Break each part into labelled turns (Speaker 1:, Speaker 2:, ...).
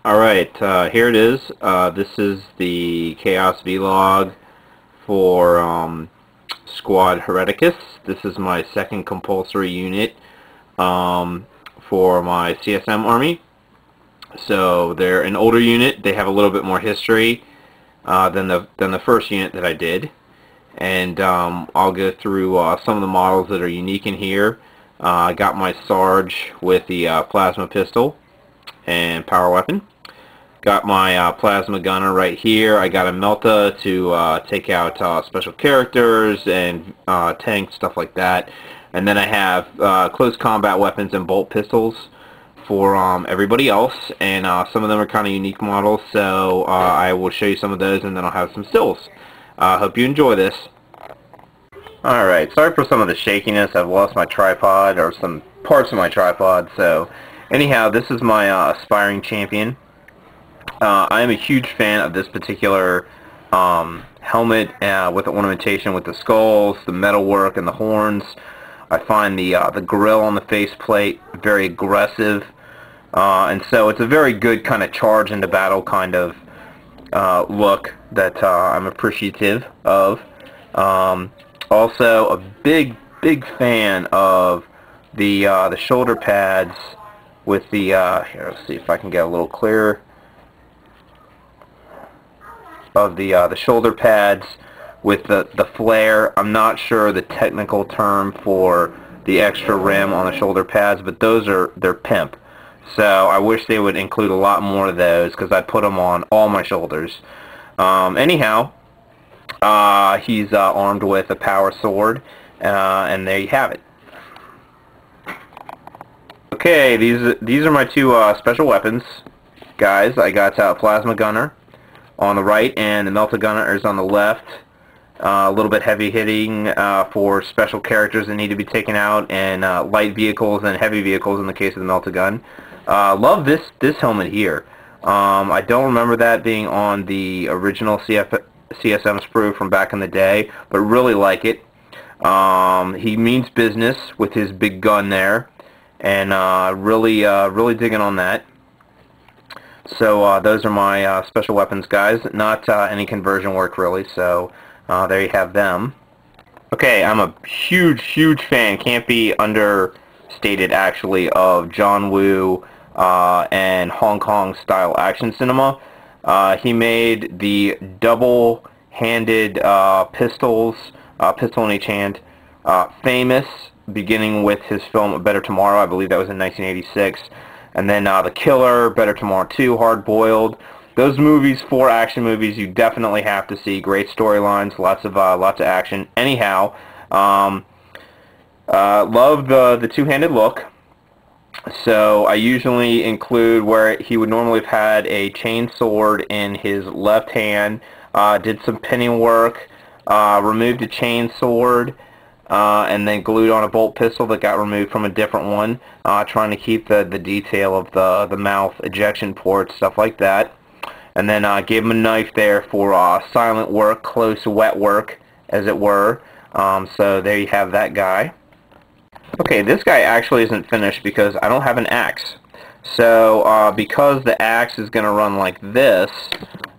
Speaker 1: Alright, here it is. This is the Chaos Vlog for Squad Hereticus. This is my second compulsory unit for my CSM army. So they're an older unit. They have a little bit more history than the first unit that I did. And I'll go through some of the models that are unique in here. I got my Sarge with the plasma pistol and power weapon. Got my plasma gunner right here. I got a Melta to take out special characters and tanks, stuff like that. And then I have close combat weapons and bolt pistols for everybody else. And some of them are kind of unique models, so I will show you some of those, and then I'll have some stills. Hope you enjoy this. Alright, sorry for some of the shakiness. I've lost my tripod, or some parts of my tripod. So anyhow, this is my aspiring champion. I am a huge fan of this particular helmet with the ornamentation with the skulls, the metalwork, and the horns. I find the grill on the faceplate very aggressive, and so it's a very good kind of charge into battle kind of look that I'm appreciative of. Also, a big fan of the shoulder pads with the here. Let's see if I can get a little clearer. Of the shoulder pads with the flare. I'm not sure the technical term for the extra rim on the shoulder pads, but they're pimp. So I wish they would include a lot more of those, because I'd put them on all my shoulders. Anyhow, he's armed with a power sword, and there you have it. Okay, these are my two special weapons, guys. I got a plasma gunner on the right, and the Melta gunner is on the left. A little bit heavy hitting for special characters that need to be taken out, and light vehicles and heavy vehicles in the case of the Melta gun. Love this helmet here. I don't remember that being on the original CSM sprue from back in the day, but really like it. He means business with his big gun there, and really digging on that. So those are my special weapons, guys. Not any conversion work, really, so there you have them. Okay, I'm a huge fan, can't be understated actually, of John Woo and Hong Kong style action cinema. He made the double-handed pistols, pistol in each hand, famous, beginning with his film A Better Tomorrow. I believe that was in 1986. And then The Killer, Better Tomorrow 2, Hard Boiled. Those movies, 4 action movies, you definitely have to see. Great storylines, lots of action. Anyhow, love the two-handed look. So I usually include where he would normally have had a chain sword in his left hand. Did some pinning work, removed a chain sword, and then glued on a bolt pistol that got removed from a different one, trying to keep the detail of the mouth ejection port, stuff like that. And then gave him a knife there for silent work, close wet work, as it were. So there you have that guy. Okay, this guy actually isn't finished because I don't have an axe. So because the axe is going to run like this,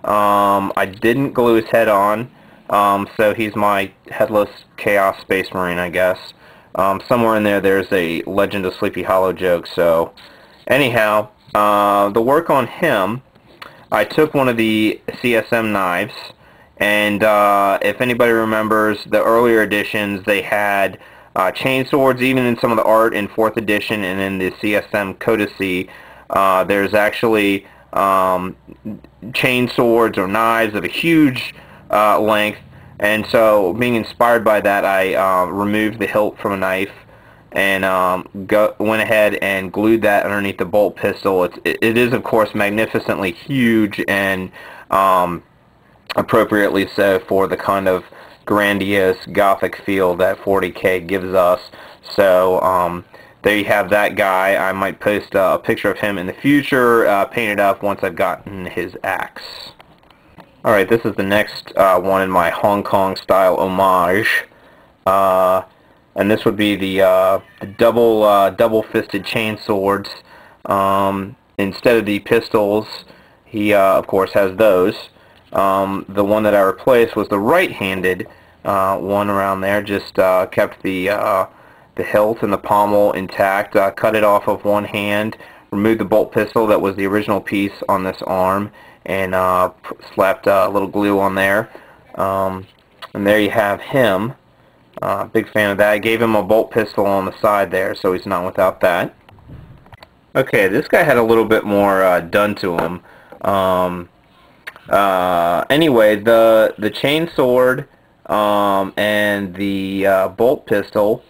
Speaker 1: I didn't glue his head on. So he's my headless Chaos Space Marine, I guess. Somewhere in there's a Legend of Sleepy Hollow joke. So anyhow, the work on him, I took one of the CSM knives, and if anybody remembers the earlier editions, they had chain swords. Even in some of the art in 4th edition and in the CSM Codice, there's actually chain swords or knives of a huge length, and so being inspired by that, I removed the hilt from a knife and went ahead and glued that underneath the bolt pistol. It is of course magnificently huge, and appropriately so for the kind of grandiose gothic feel that 40K gives us. So there you have that guy. I might post a picture of him in the future, painted up once I've gotten his axe. Alright, this is the next one in my Hong Kong style homage. And this would be the double-fisted chain swords instead of the pistols, he of course has those. The one that I replaced was the right-handed one around there. Just kept the hilt and the pommel intact. Cut it off of one hand, removed the bolt pistol that was the original piece on this arm, and slapped a little glue on there. And there you have him. Big fan of that. I gave him a bolt pistol on the side there, so he's not without that. Okay, this guy had a little bit more done to him. Anyway, the chain sword and the bolt pistol,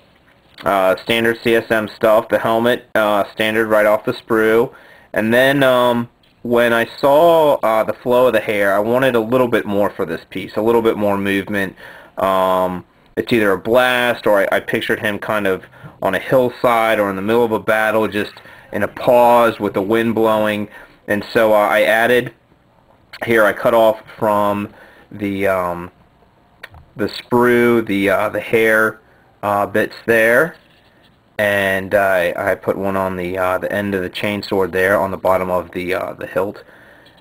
Speaker 1: standard CSM stuff. The helmet, standard right off the sprue. And then when I saw the flow of the hair, I wanted a little bit more for this piece, a little bit more movement. It's either a blast, or I pictured him kind of on a hillside or in the middle of a battle, just in a pause with the wind blowing. And so I added here, I cut off from the sprue, the hair bits there, and I put one on the end of the chainsword there on the bottom of the hilt.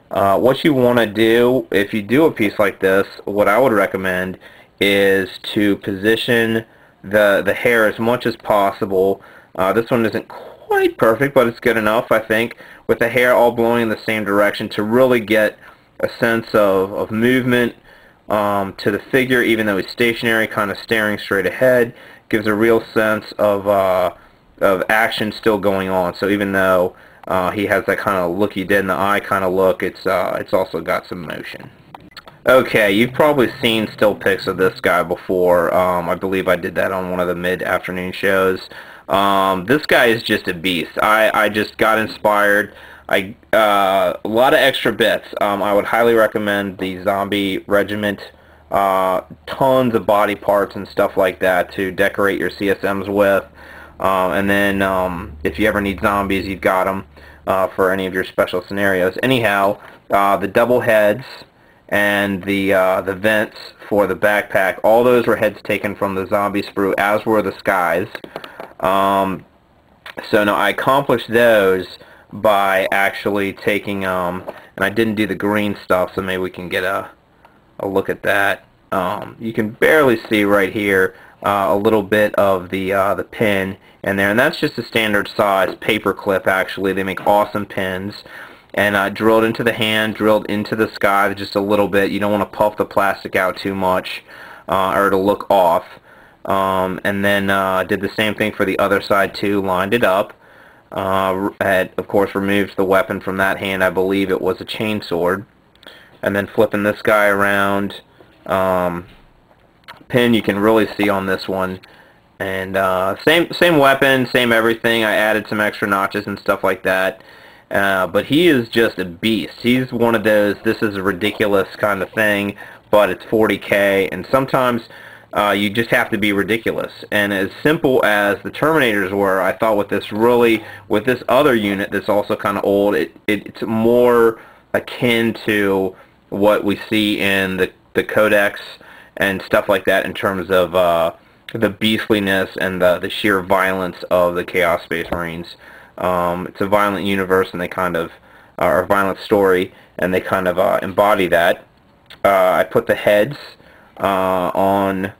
Speaker 1: What you want to do if you do a piece like this, what I would recommend is to position the hair as much as possible. This one isn't quite perfect, but it's good enough, I think, with the hair all blowing in the same direction to really get a sense of movement to the figure, even though he's stationary, kind of staring straight ahead. Gives a real sense of action still going on. So even though he has that kind of looky dead in the eye kind of look, it's also got some motion. Okay, you've probably seen still pics of this guy before. I believe I did that on one of the mid-afternoon shows. This guy is just a beast. I just got inspired. A lot of extra bits. I would highly recommend the Zombie Regiment. Tons of body parts and stuff like that to decorate your CSMs with. And then if you ever need zombies, you've got them for any of your special scenarios. Anyhow, the double heads and the vents for the backpack, all those were heads taken from the zombie sprue, as were the skies. So now I accomplished those by actually taking, and I didn't do the green stuff, so maybe we can get a look at that. You can barely see right here a little bit of the pin in there, and that's just a standard size paper clip. Actually, they make awesome pins, and drilled into the hand, drilled into the sky just a little bit. You don't want to puff the plastic out too much, or it'll look off. And then did the same thing for the other side too. Lined it up. Had of course removed the weapon from that hand. I believe it was a chainsword. And then flipping this guy around, pin you can really see on this one, and same weapon, same everything. I added some extra notches and stuff like that, but he is just a beast. He's one of those, this is a ridiculous kind of thing, but it's 40K, and sometimes you just have to be ridiculous. And as simple as the Terminators were, I thought with this other unit that's also kind of old, it's more akin to what we see in the Codex and stuff like that, in terms of the beastliness and the sheer violence of the Chaos Space Marines. It's a violent universe, and they kind of are a violent story, and they kind of embody that. I put the heads on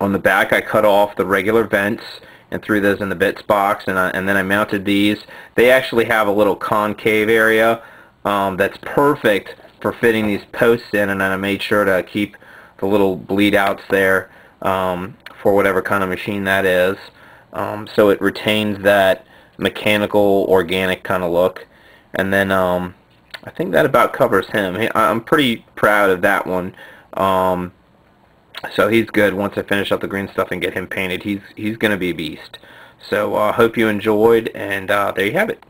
Speaker 1: the back. I cut off the regular vents and threw those in the bits box, and then I mounted these. They actually have a little concave area that's perfect for fitting these posts in, and then I made sure to keep the little bleed outs there for whatever kind of machine that is, so it retains that mechanical, organic kind of look. And then I think that about covers him. I'm pretty proud of that one. So he's good. Once I finish up the green stuff and get him painted, he's going to be a beast. So hope you enjoyed, and there you have it.